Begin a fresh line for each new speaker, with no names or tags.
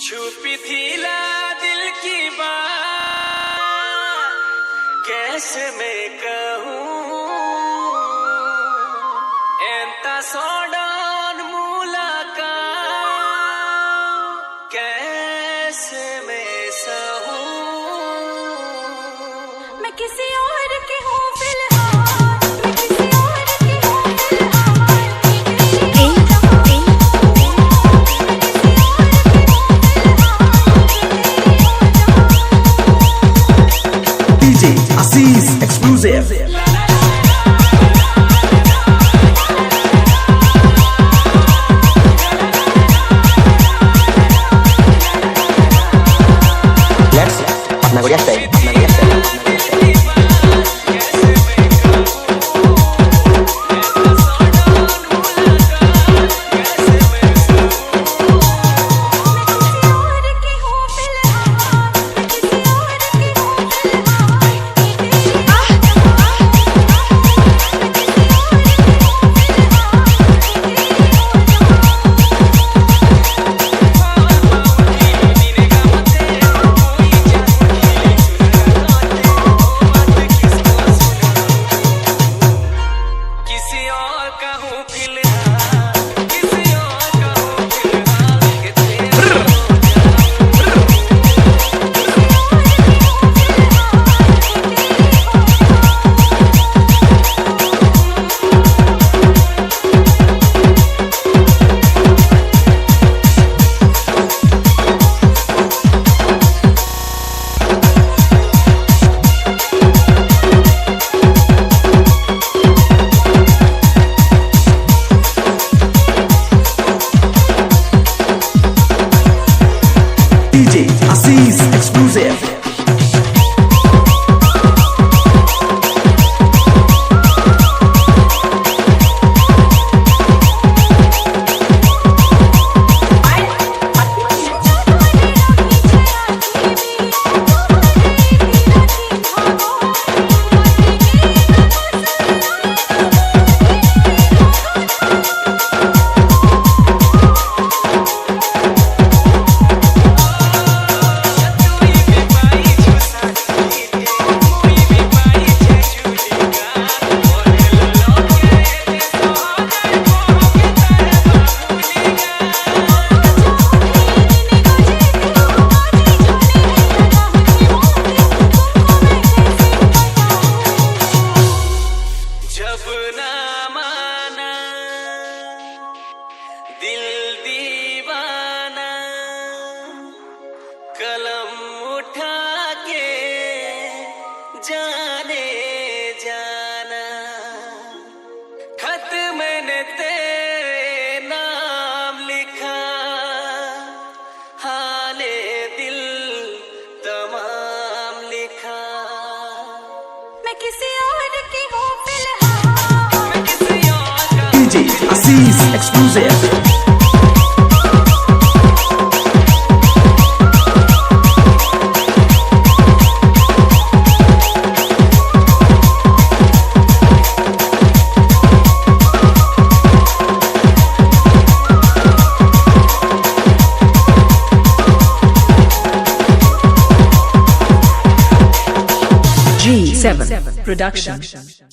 छुपी थी ला दिल की बात कैसे मैं कहूँ एंता सोडन मुलाकात कैसे मैं सहूँ
मैं किसी और की हूँ फिलहाल मैं किसी और की हूँ
DJ Aziz Exclusive.
Let's अपना गुड़िया स्टाइल
DJ Aziz Exclusive.
जब ना माना दिल दीवाना कलम उठा के जाने जाना खत मैंने तेरे नाम लिखा हाले दिल तमाम लिखा
मैं किसी और की हूँ
DJ Aziz Exclusive.
G7 Production.